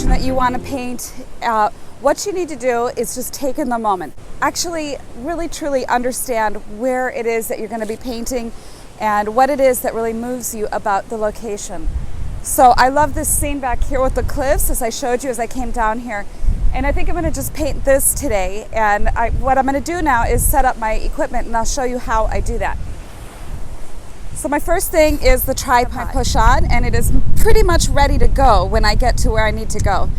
That you want to paint, what you need to do is just take in the moment. Actually, really truly understand where it is that you're going to be painting and what it is that really moves you about the location. So I love this scene back here with the cliffs, as I showed you as I came down here. And I think I'm going to just paint this today. And what I'm going to do now is set up my equipment, and I'll show you how I do that. So my first thing is the tripod push on, and it is pretty much ready to go when I get to where I need to go.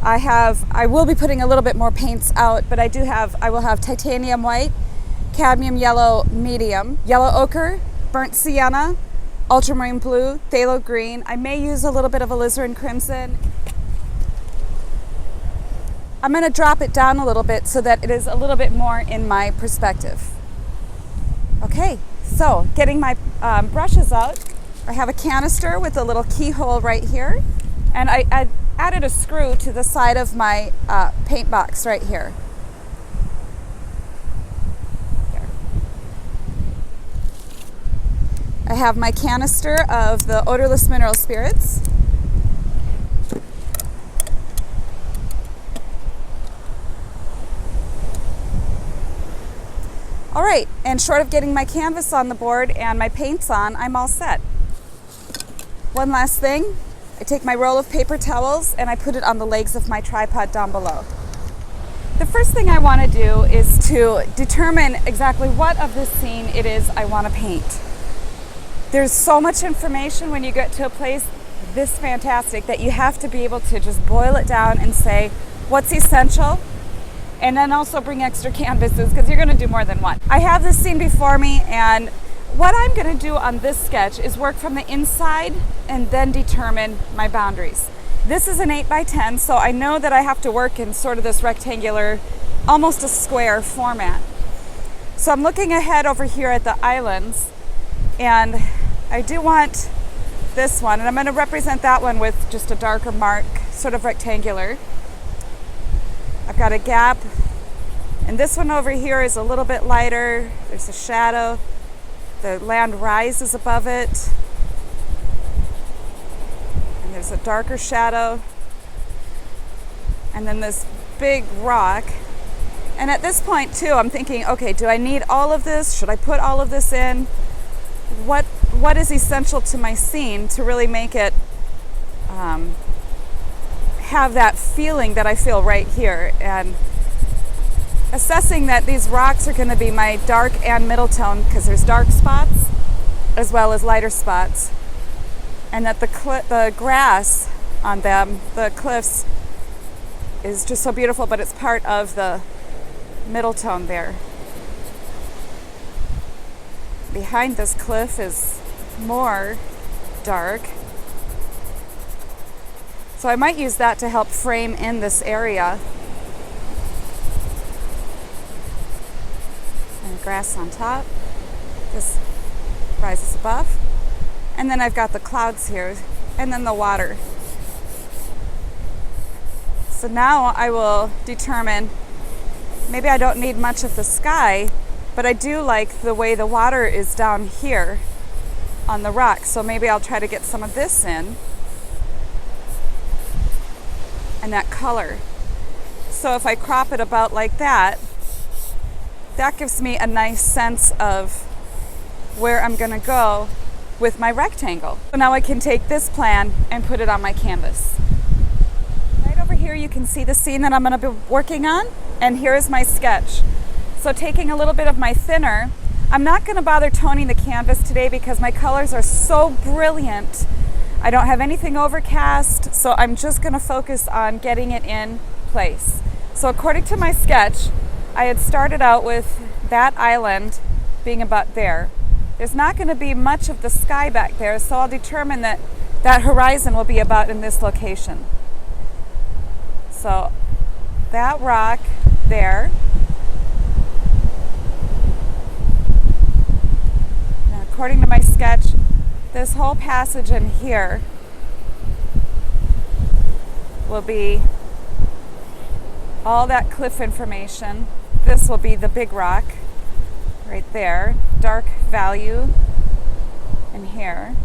I will be putting a little bit more paints out, but I will have titanium white, cadmium yellow medium, yellow ochre, burnt sienna, ultramarine blue, phthalo green. I may use a little bit of alizarin crimson. I'm going to drop it down a little bit so that it is a little bit more in my perspective. Okay. So, getting my brushes out, I have a canister with a little keyhole right here, and I added a screw to the side of my paint box right here. I have my canister of the odorless mineral spirits. All right, and short of getting my canvas on the board and my paints on, I'm all set. One last thing, I take my roll of paper towels and I put it on the legs of my tripod down below. The first thing I want to do is to determine exactly what of this scene it is I want to paint. There's so much information when you get to a place this fantastic that you have to be able to just boil it down and say what's essential, and then also bring extra canvases because you're going to do more than one. I have this scene before me, and what I'm going to do on this sketch is work from the inside and then determine my boundaries. This is an 8x10, so I know that I have to work in sort of this rectangular, almost a square format. So I'm looking ahead over here at the islands, and I do want this one, and I'm going to represent that one with just a darker mark, sort of rectangular. I've got a gap, and this one over here is a little bit lighter. There's a shadow. The land rises above it, and there's a darker shadow, and then this big rock. And at this point too, I'm thinking, okay, do I need all of this? Should I put all of this in? What is essential to my scene to really make it have that feeling that I feel right here, and assessing that these rocks are going to be my dark and middle tone because there's dark spots as well as lighter spots, and that the grass on them, the cliffs, is just so beautiful, but it's part of the middle tone there. Behind this cliff is more dark. So I might use that to help frame in this area. And grass on top. This rises above. And then I've got the clouds here, and then the water. So now I will determine, maybe I don't need much of the sky, but I do like the way the water is down here on the rock. So maybe I'll try to get some of this in. and that color. So if I crop it about like that, that gives me a nice sense of where I'm going to go with my rectangle. So now I can take this plan and put it on my canvas. Right over here you can see the scene that I'm going to be working on, and here is my sketch. So taking a little bit of my thinner, I'm not going to bother toning the canvas today because my colors are so brilliant. I don't have anything overcast, so I'm just going to focus on getting it in place. So according to my sketch, I had started out with that island being about there. There's not going to be much of the sky back there, so I'll determine that that horizon will be about in this location. So that rock there. Now, according to my sketch, this whole passage in here will be all that cliff information. This will be the big rock right there, dark value in here.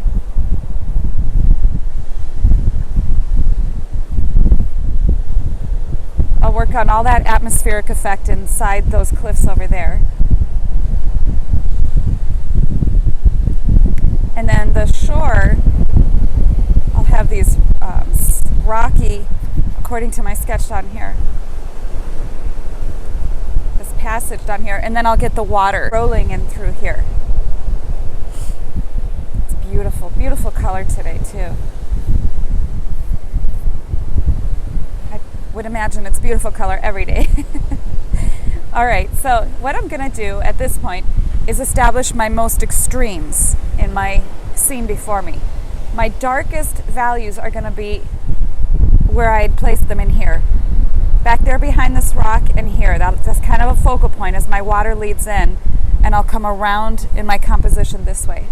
I'll work on all that atmospheric effect inside those cliffs over there. And then the shore, I'll have these rocky, according to my sketch down here, this passage down here, and then I'll get the water rolling in through here. It's beautiful, beautiful color today too. I would imagine it's beautiful color every day. All right, so what I'm gonna do at this point is establish my most extremes in my scene before me. My darkest values are going to be where I'd placed them in here. Back there behind this rock and here. That's kind of a focal point as my water leads in, and I'll come around in my composition this way.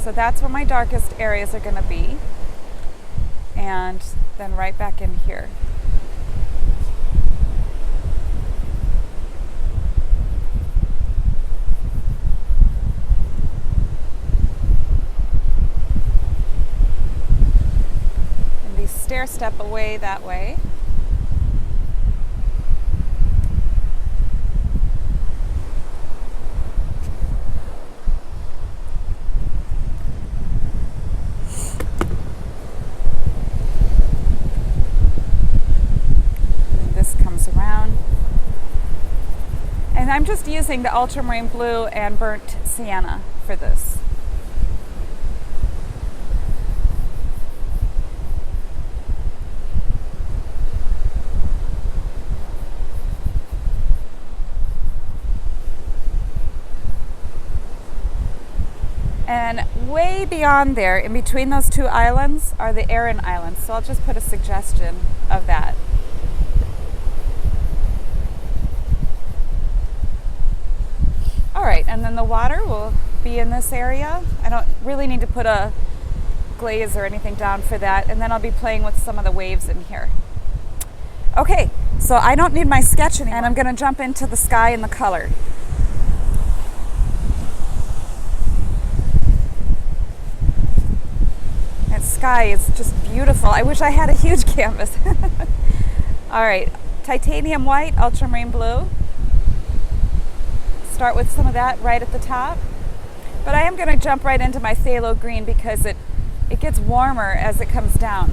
So that's where my darkest areas are going to be. And then right back in here. Stair step away that way. And this comes around. And I'm just using the ultramarine blue and burnt sienna for this. And way beyond there, in between those two islands, are the Aran Islands. So I'll just put a suggestion of that. All right, and then the water will be in this area. I don't really need to put a glaze or anything down for that. And then I'll be playing with some of the waves in here. Okay, so I don't need my sketch anymore, and I'm gonna jump into the sky and the color. Sky is just beautiful. I wish I had a huge canvas. All right, titanium white, ultramarine blue. Start with some of that right at the top. But I am going to jump right into my phthalo green because it gets warmer as it comes down.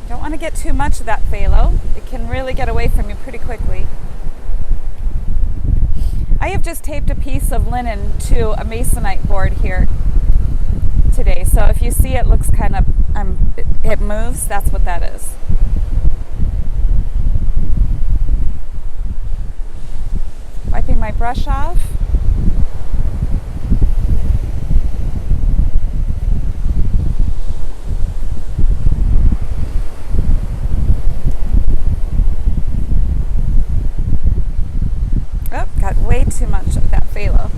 Don't want to get too much of that phthalo. It can really get away from you pretty quickly. I have just taped a piece of linen to a masonite board here today. So if you see it looks kind of, it moves, that's what that is. Wiping my brush off. Oh, got way too much of that phthalo.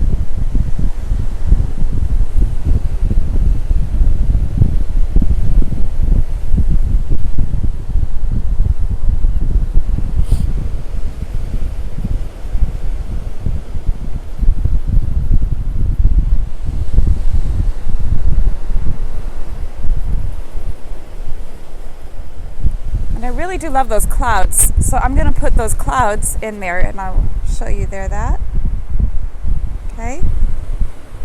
And I really do love those clouds. So I'm going to put those clouds in there, and I'll show you there that. Okay.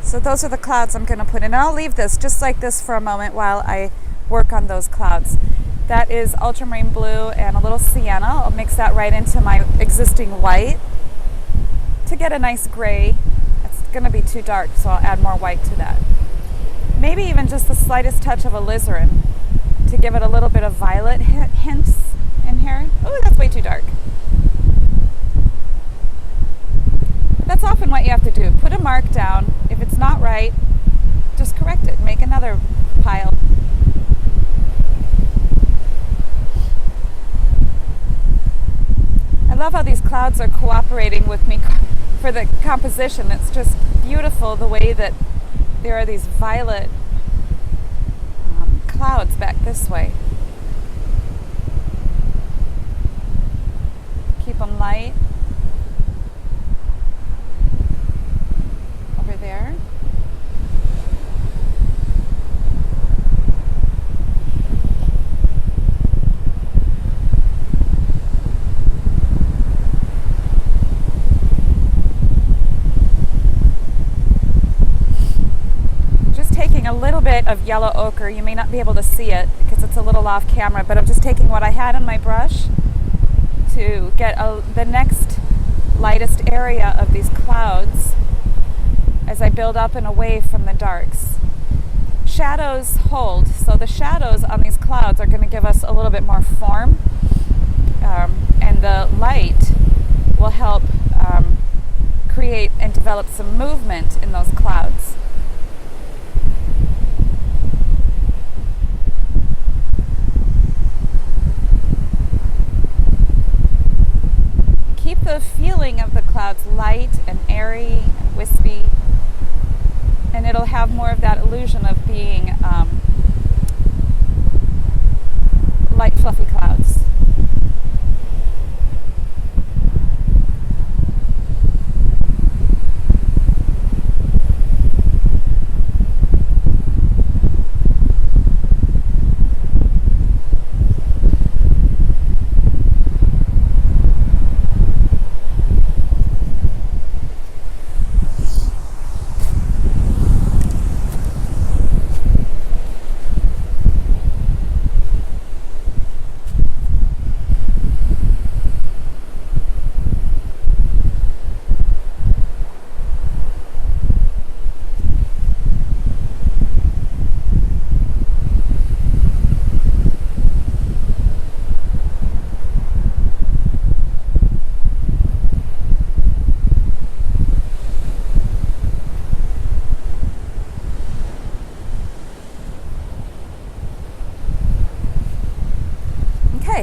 So those are the clouds I'm going to put in. And I'll leave this just like this for a moment while I work on those clouds. That is ultramarine blue and a little sienna. I'll mix that right into my existing white to get a nice gray. It's going to be too dark, so I'll add more white to that. Maybe even just the slightest touch of alizarin to give it a little bit of violet hints in here. Oh, that's way too dark. That's often what you have to do. Put a mark down. If it's not right, just correct it. Make another pile. I love how these clouds are cooperating with me for the composition. It's just beautiful the way that there are these violet clouds back this way. Keep them light. Over there. A little bit of yellow ochre. You may not be able to see it because it's a little off camera, but I'm just taking what I had in my brush to get the next lightest area of these clouds as I build up and away from the darks. Shadows hold, so the shadows on these clouds are going to give us a little bit more form, and the light will help create and develop some movement in those clouds. Keep the feeling of the clouds light and airy and wispy, and it'll have more of that illusion of being light, fluffy clouds.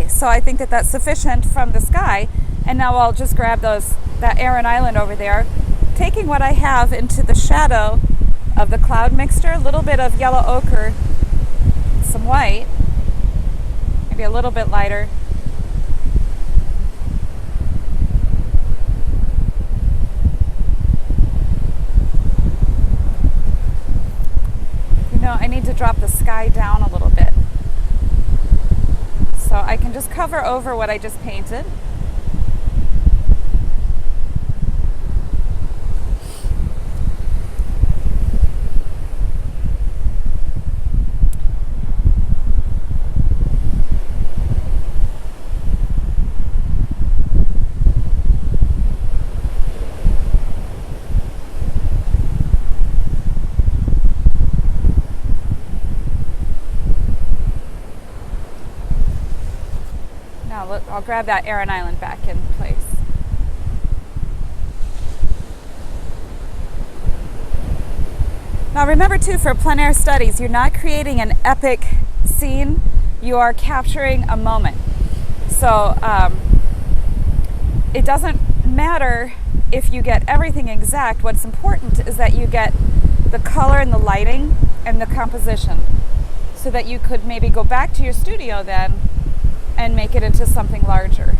So I think that that's sufficient from the sky, and now I'll just grab that Aran Island over there, taking what I have into the shadow of the cloud mixture, a little bit of yellow ochre, some white, maybe a little bit lighter. You know, I need to drop the sky down a little bit. So I can just cover over what I just painted. I'll grab that Aran Island back in place. Now remember too, for plein air studies, you're not creating an epic scene, you are capturing a moment. So it doesn't matter if you get everything exact. What's important is that you get the color and the lighting and the composition, so that you could maybe go back to your studio then and make it into something larger.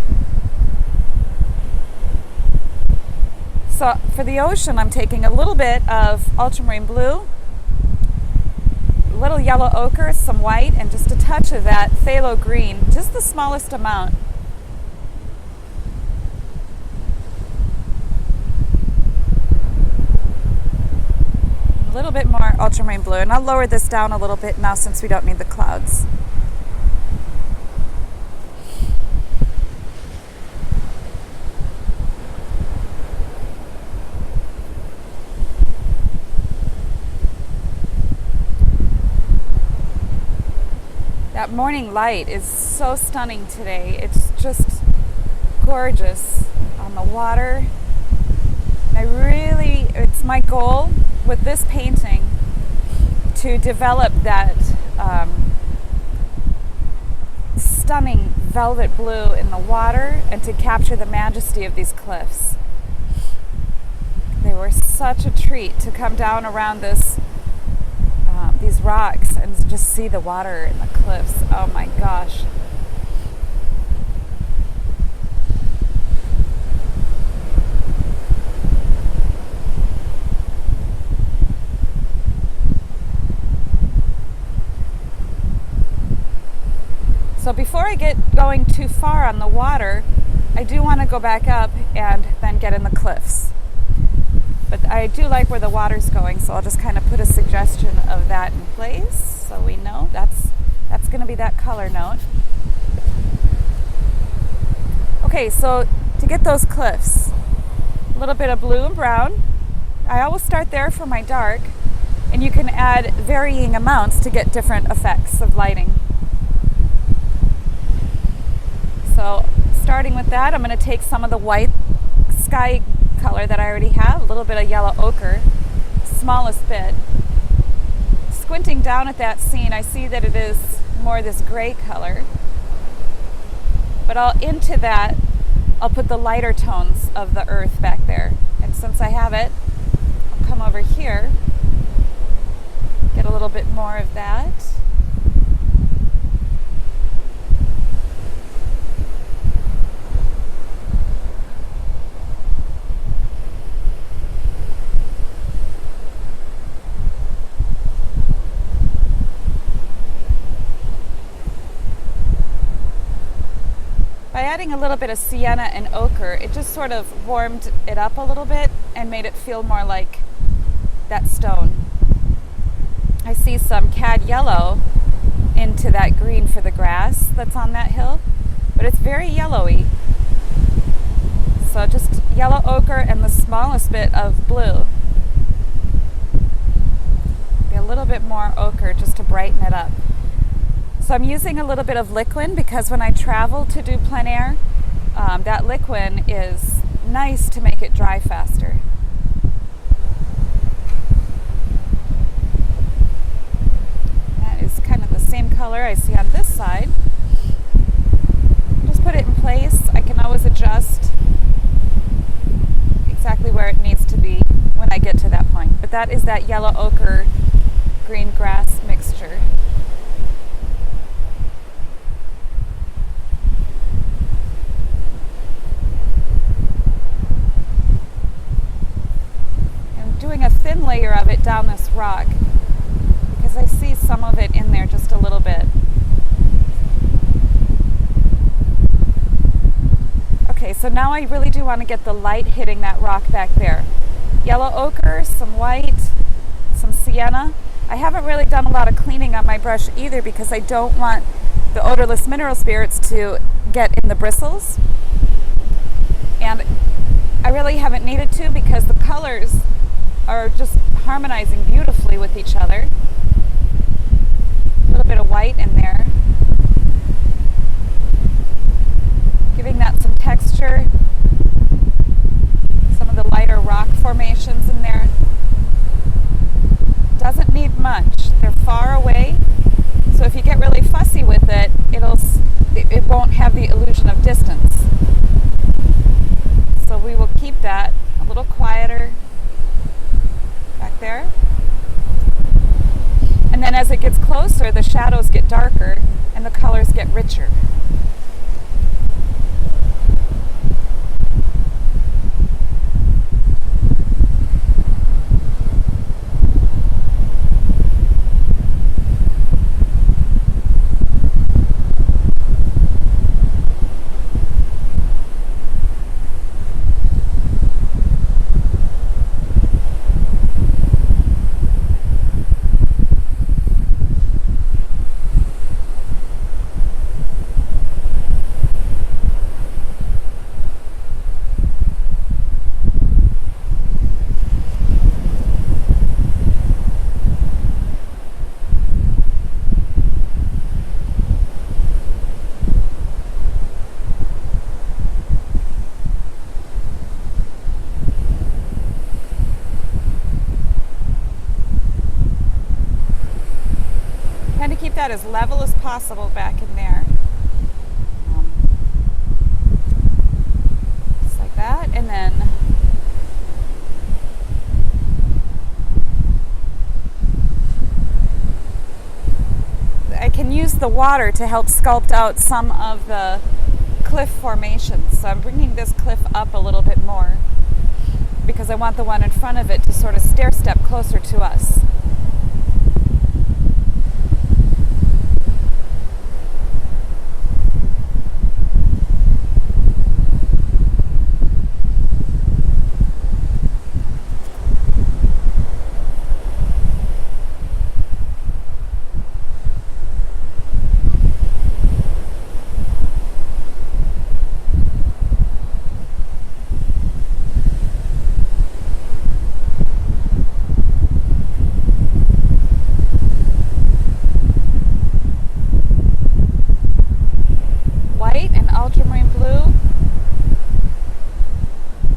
So for the ocean, I'm taking a little bit of ultramarine blue, a little yellow ochre, some white, and just a touch of that phthalo green, just the smallest amount. A little bit more ultramarine blue, and I'll lower this down a little bit now since we don't need the clouds. That morning light is so stunning today. It's just gorgeous on the water. It's my goal with this painting to develop that stunning velvet blue in the water and to capture the majesty of these cliffs. They were such a treat to come down around these rocks and just see the water and the cliffs. Oh my gosh. So before I get going too far on the water, I do want to go back up and then get in the cliffs. But I do like where the water's going, so I'll just kind of put a suggestion of that in place so we know that's going to be that color note. Okay, so to get those cliffs, a little bit of blue and brown. I always start there for my dark, and you can add varying amounts to get different effects of lighting. So starting with that, I'm going to take some of the white sky color that I already have, a little bit of yellow ochre, smallest bit. Squinting down at that scene, I see that it is more this gray color. But into that, I'll put the lighter tones of the earth back there. And since I have it, I'll come over here, get a little bit more of that. By adding a little bit of sienna and ochre, it just sort of warmed it up a little bit and made it feel more like that stone. I see some cad yellow into that green for the grass that's on that hill, but it's very yellowy. So just yellow ochre and the smallest bit of blue. Be a little bit more ochre just to brighten it up. So I'm using a little bit of liquid because when I travel to do plein air, that liquid is nice to make it dry faster. That is kind of the same color I see on this side. Just put it in place. I can always adjust exactly where it needs to be when I get to that point. But that is that yellow ochre green grass mixture. Doing a thin layer of it down this rock because I see some of it in there just a little bit. Okay, so now I really do want to get the light hitting that rock back there. Yellow ochre, some white, some sienna. I haven't really done a lot of cleaning on my brush either because I don't want the odorless mineral spirits to get in the bristles. And I really haven't needed to because the colors are just harmonizing beautifully with each other. A little bit of white in there. Giving that some texture. Some of the lighter rock formations in there. Doesn't need much. They're far away. So if you get really fussy with it, it won't have the illusion of distance. So we will keep that a little quieter. Back there. And then as it gets closer, the shadows get darker and the colors get richer. that as level as possible back in there. Just like that, and then I can use the water to help sculpt out some of the cliff formations. So I'm bringing this cliff up a little bit more because I want the one in front of it to sort of stair step closer to us. White and ultramarine blue,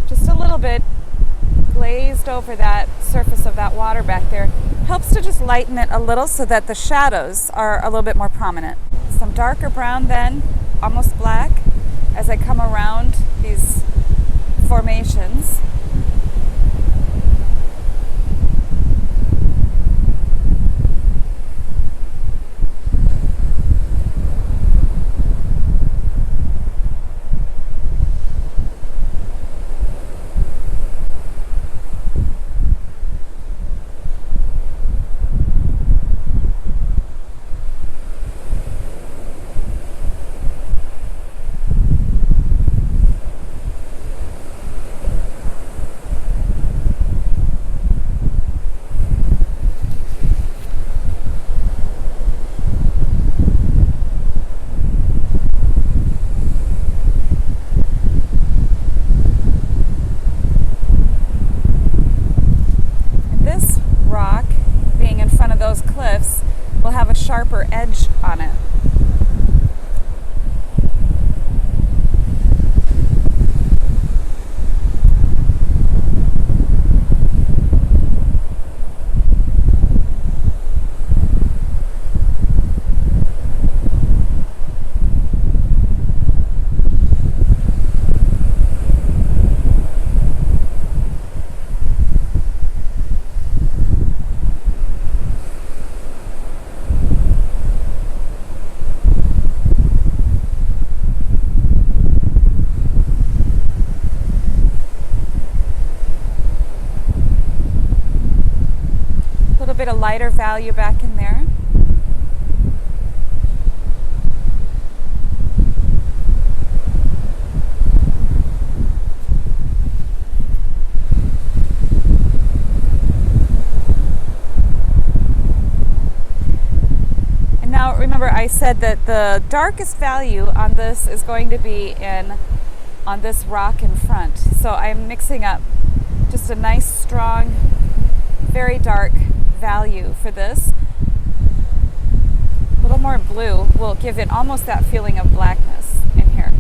just a little bit glazed over that surface of that water back there, helps to just lighten it a little so that the shadows are a little bit more prominent. Some darker brown then, almost black, as I come around these formations. Those cliffs will have a sharper edge on it. Bit of lighter value back in there. And now remember I said that the darkest value on this is going to be on this rock in front. So I'm mixing up just a nice strong, very dark value for this. A little more blue will give it almost that feeling of blackness in here.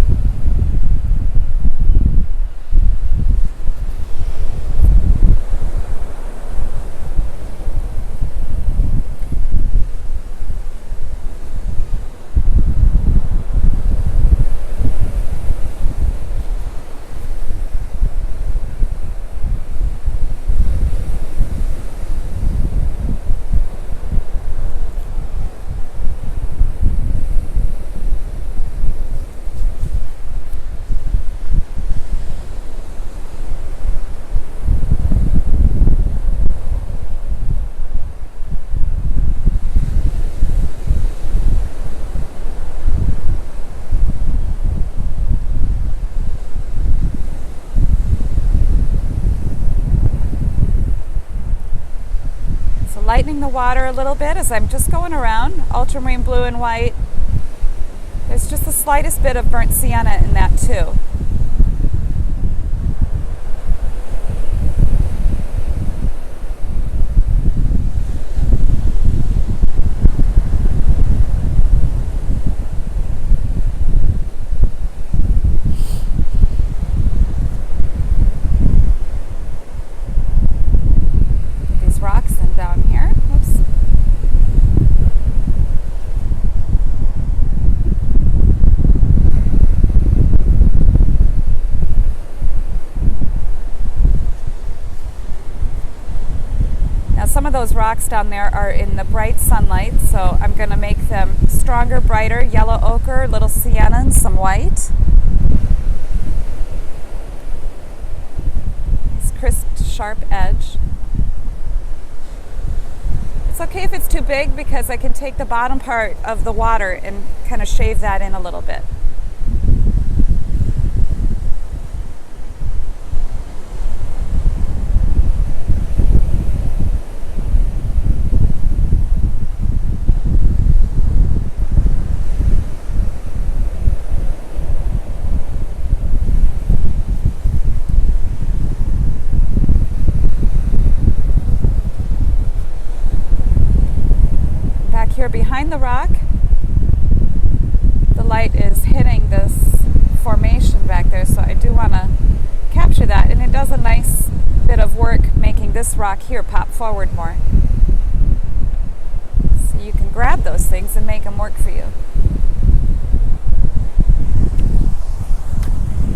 Lightening the water a little bit as I'm just going around, ultramarine blue and white. There's just the slightest bit of burnt sienna in that too. some of those rocks down there are in the bright sunlight, so I'm going to make them stronger, brighter, yellow ochre, little sienna, and some white. Nice crisp, sharp edge. It's okay if it's too big because I can take the bottom part of the water and kind of shave that in a little bit. Here behind the rock, the light is hitting this formation back there, so I do want to capture that, and it does a nice bit of work making this rock here pop forward more. So you can grab those things and make them work for you.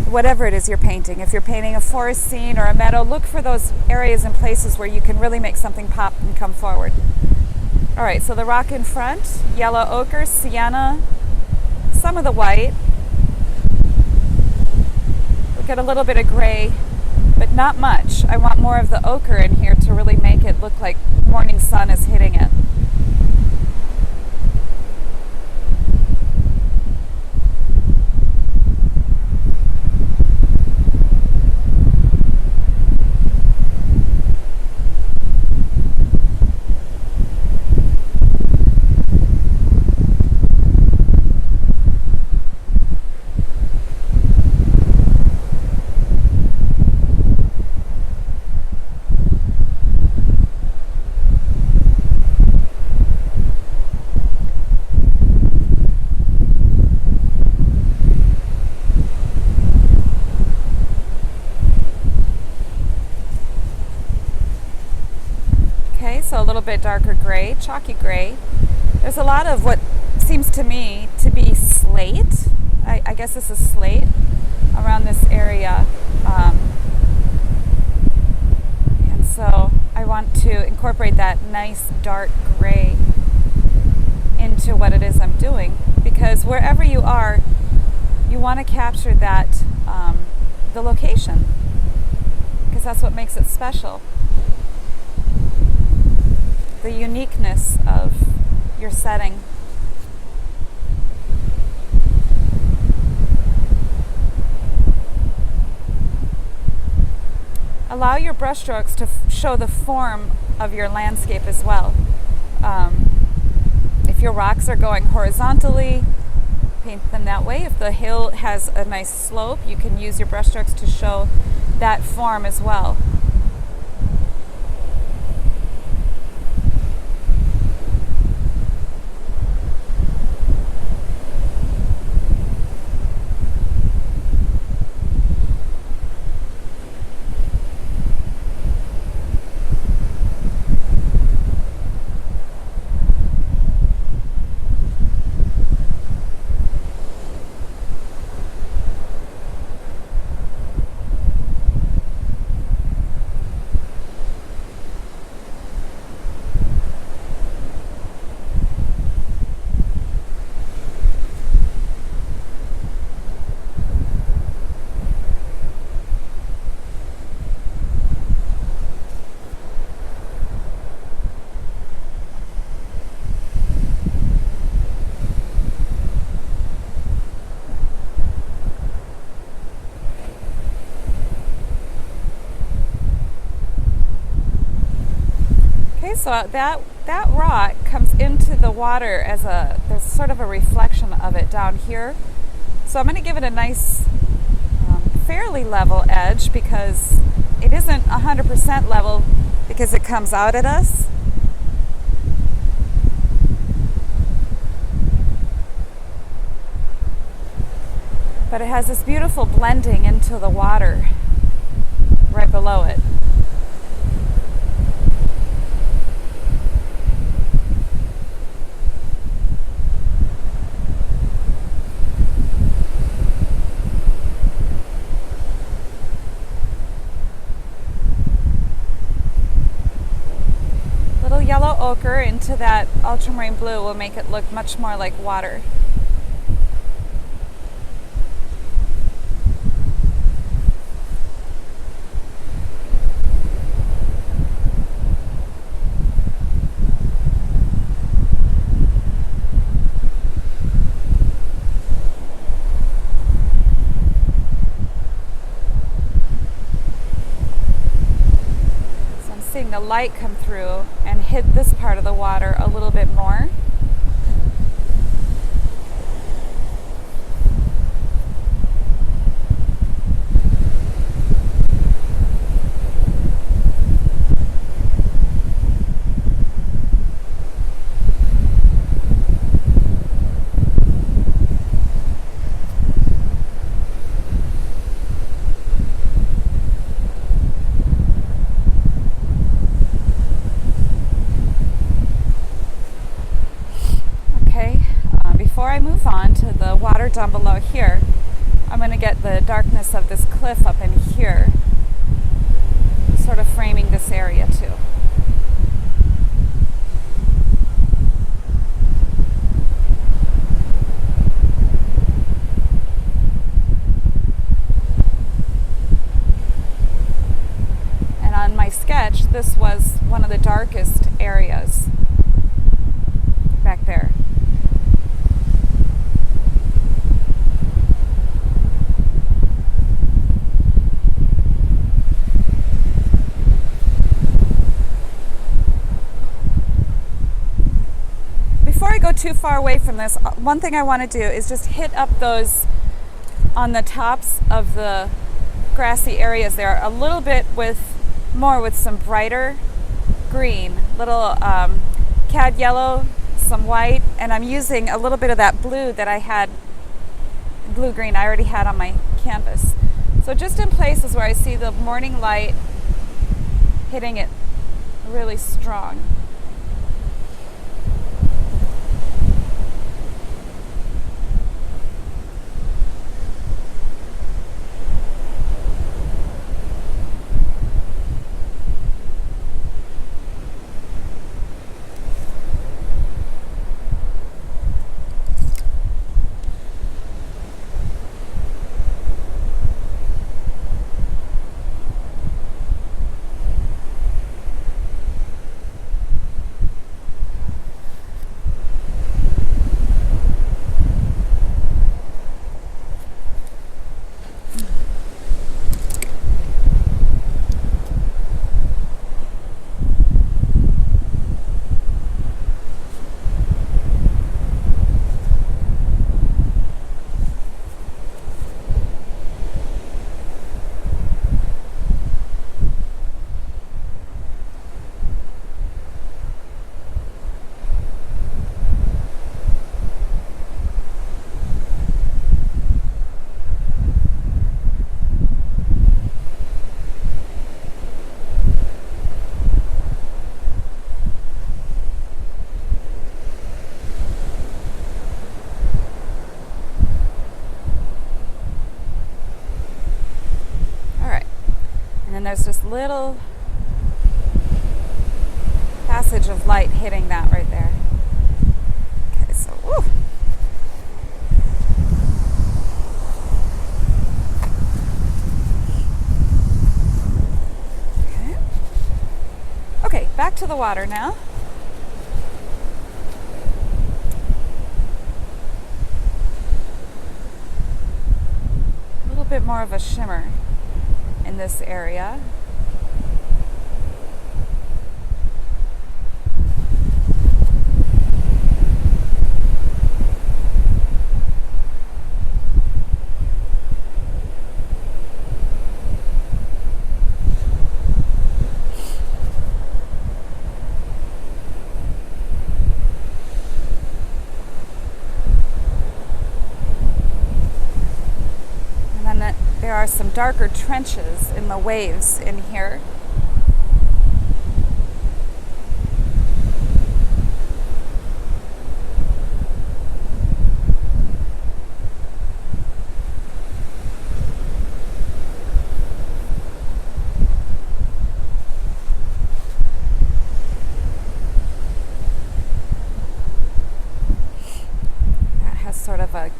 Whatever it is you're painting, if you're painting a forest scene or a meadow, look for those areas and places where you can really make something pop and come forward. All right, so the rock in front, yellow ochre, sienna, some of the white. We get a little bit of gray, but not much. I want more of the ochre in here to really make it look like morning sun is hitting it. So a little bit darker gray, chalky gray. There's a lot of what seems to me to be slate. I guess this is slate around this area. And so I want to incorporate that nice dark gray into what it is I'm doing, because wherever you are, you want to capture that, the location, because that's what makes it special. The uniqueness of your setting. Allow your brushstrokes to show the form of your landscape as well. If your rocks are going horizontally, paint them that way. If the hill has a nice slope, you can use your brushstrokes to show that form as well. So that rock comes into the water as there's sort of a reflection of it down here. So I'm going to give it a nice, fairly level edge, because it isn't 100% level because it comes out at us. But it has this beautiful blending into the water right below it. into that ultramarine blue will make it look much more like water. Seeing the light come through and hit this part of the water a little bit more. Before I move on to the water down below here, I'm going to get the darkness of this cliff up in here, sort of framing this area too. And on my sketch, this was one of the darkest areas back there. Before I go too far away from this, one thing I want to do is just hit up those on the tops of the grassy areas there a little bit with some brighter green, little cad yellow, some white, and I'm using a little bit of that blue that I had, blue green I already had on my canvas. So just in places where I see the morning light hitting it really strong. And there's this little passage of light hitting that right there. Okay, so woo. Okay, back to the water now. A little bit more of a shimmer in this area. There are some darker trenches in the waves in here.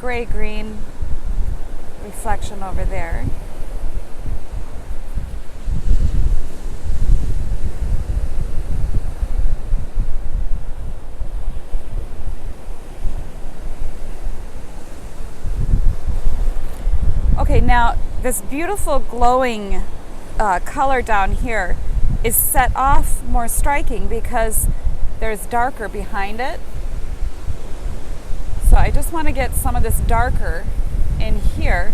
gray-green reflection over there. Okay, now this beautiful glowing color down here is set off more striking because there's darker behind it. So I just want to get some of this darker in here,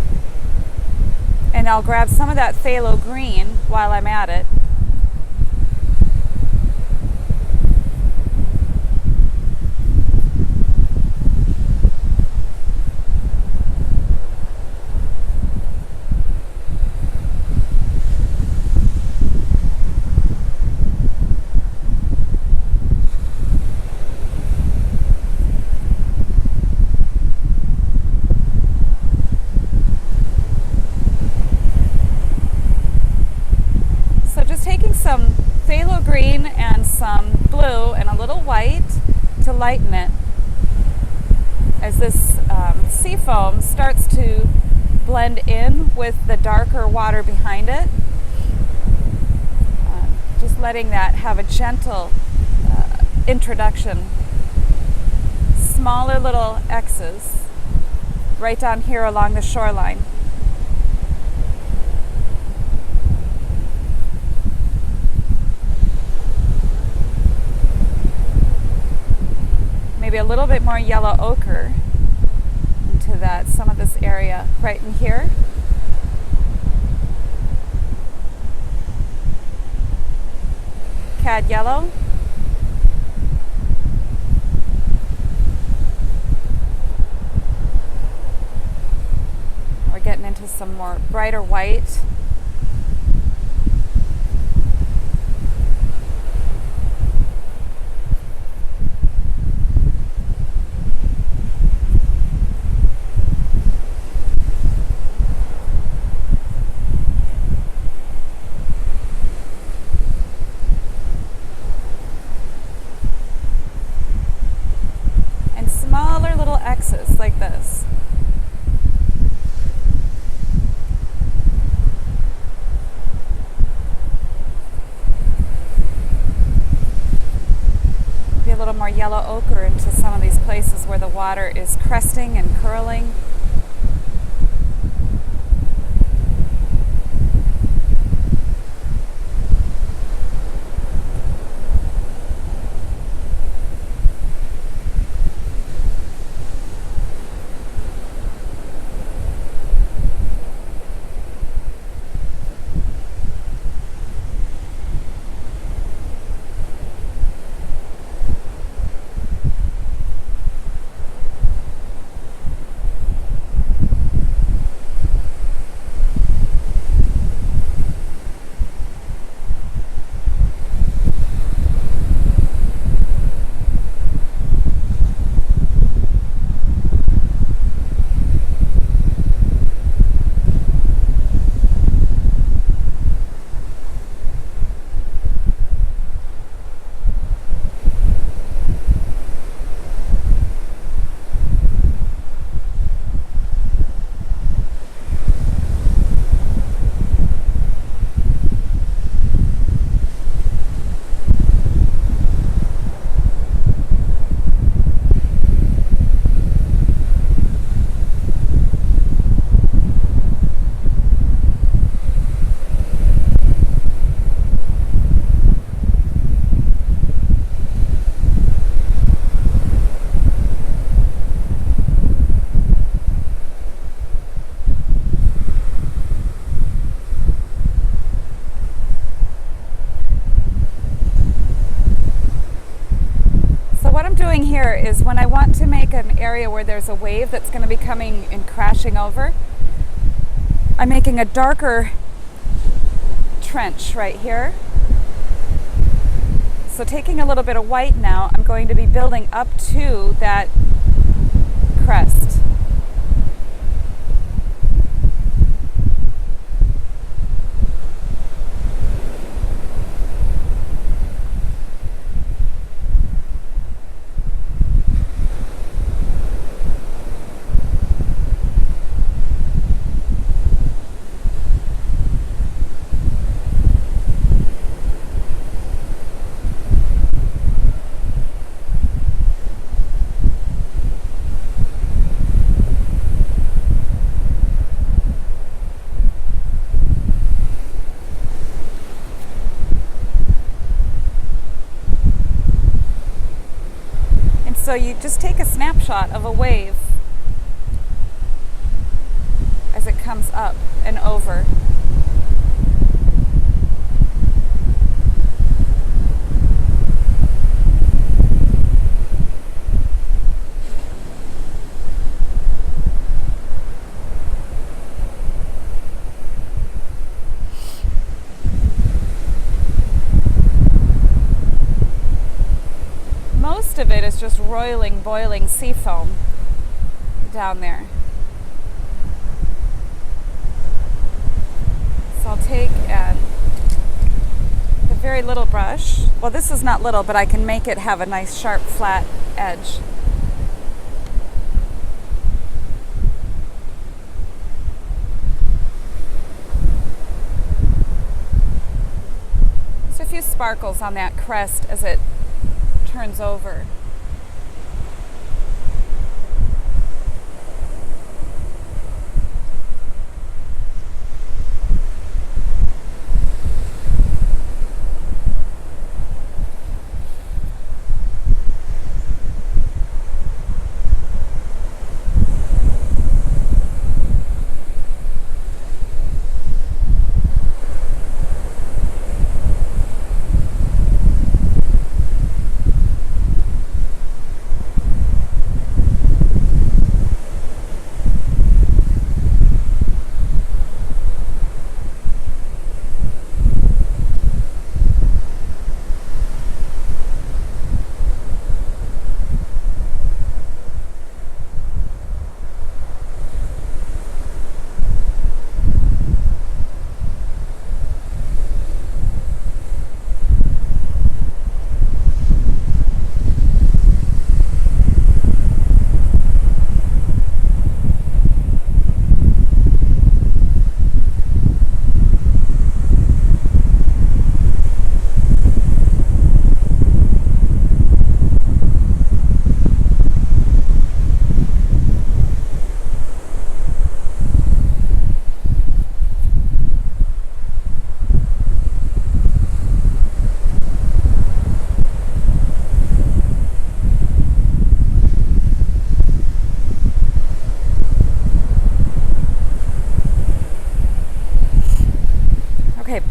and I'll grab some of that phthalo green while I'm at it. Some phthalo green and some blue and a little white to lighten it as this sea foam starts to blend in with the darker water behind it. Just letting that have a gentle introduction. Smaller little X's right down here along the shoreline. Maybe a little bit more yellow ochre into that, some of this area right in here. Cad yellow. We're getting into some more brighter white. Smaller little X's like this. Maybe a little more yellow ochre into some of these places where the water is cresting and curling. Doing here is when I want to make an area where there's a wave that's going to be coming and crashing over, I'm making a darker trench right here. So taking a little bit of white now, I'm going to be building up to that crest. So you just take a snapshot of a wave as it comes up and over. Most of it is just roiling, boiling sea foam down there. So I'll take a very little brush. Well, this is not little, but I can make it have a nice sharp flat edge. So a few sparkles on that crest as it turns over.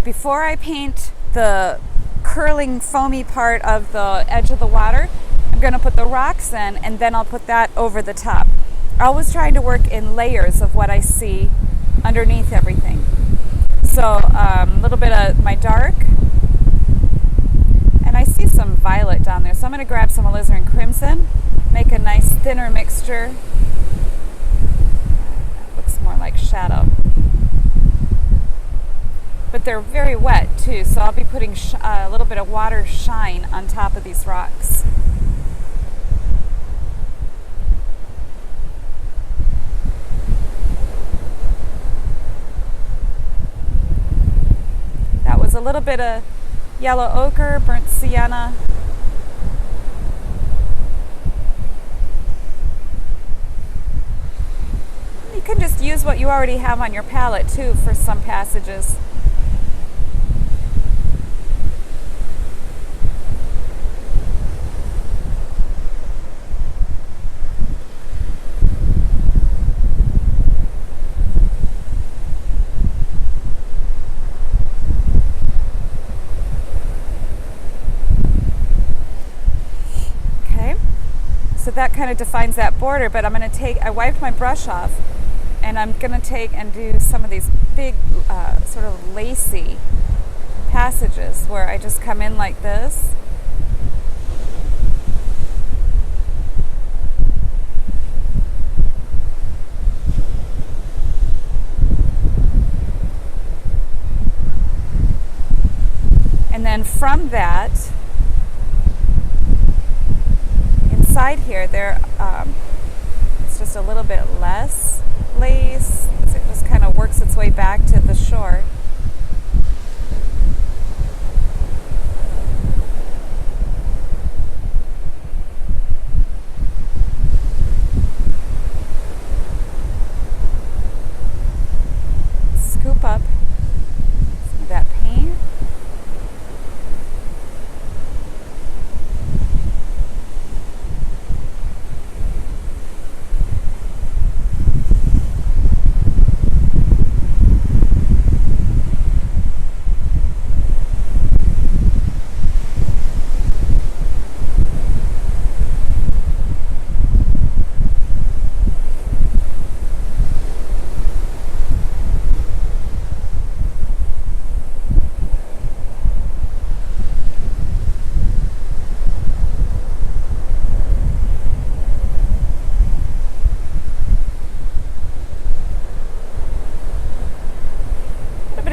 Before I paint the curling foamy part of the edge of the water, I'm going to put the rocks in, and then I'll put that over the top. Always trying to work in layers of what I see underneath everything. So a little bit of my dark, and I see some violet down there, so I'm going to grab some alizarin crimson, make a nice thinner mixture. That looks more like shadow. But they're very wet too, so I'll be putting a little bit of water shine on top of these rocks. That was a little bit of yellow ochre, burnt sienna. You can just use what you already have on your palette too for some passages. So that kind of defines that border, but I'm going to take, I wiped my brush off, and I'm going to take and do some of these big sort of lacy passages where I just come in like this. And then from that, inside here, it's just a little bit less lace. It just kind of works its way back to the shore. Scoop up some of that paint.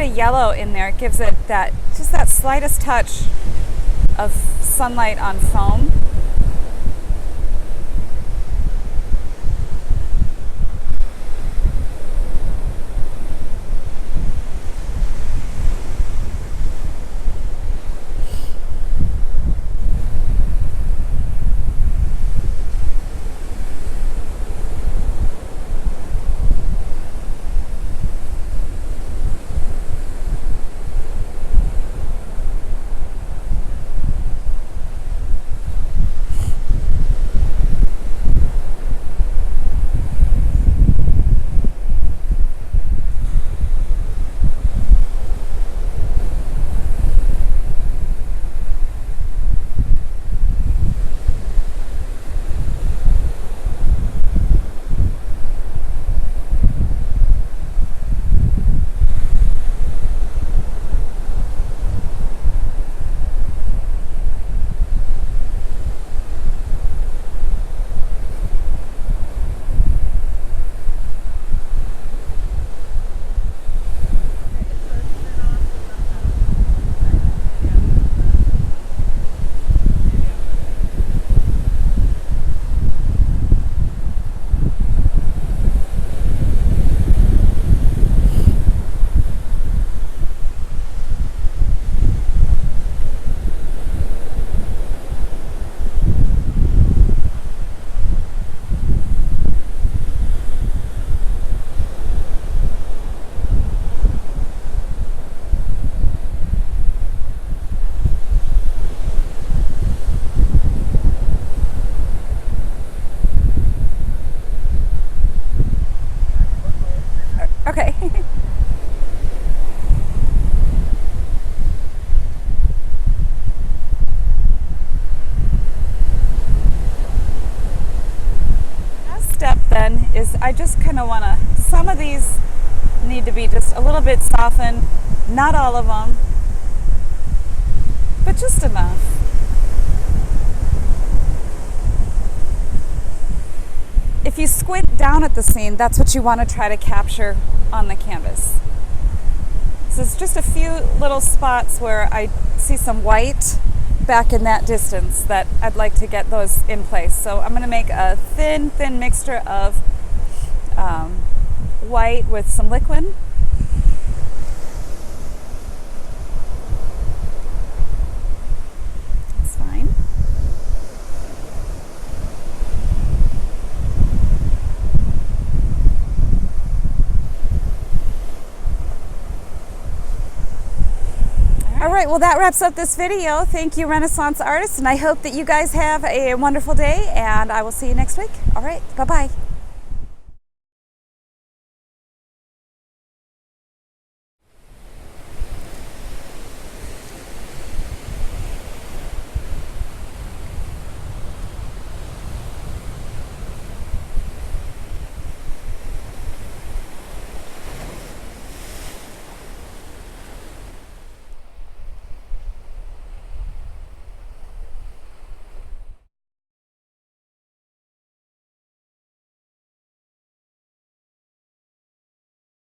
yellow in there. It gives it that, just that slightest touch of sunlight on foam. Okay. Last step then is I just kind of want to, some of these need to be just a little bit softened, not all of them, but just enough. If you squint down at the scene, that's what you want to try to capture on the canvas. So it's just a few little spots where I see some white back in that distance that I'd like to get those in place. So I'm going to make a thin mixture of white with some liquid. That's fine. All right, well, that wraps up this video. Thank you, Renaissance artists, and I hope that you guys have a wonderful day, and I will see you next week. All right, bye-bye.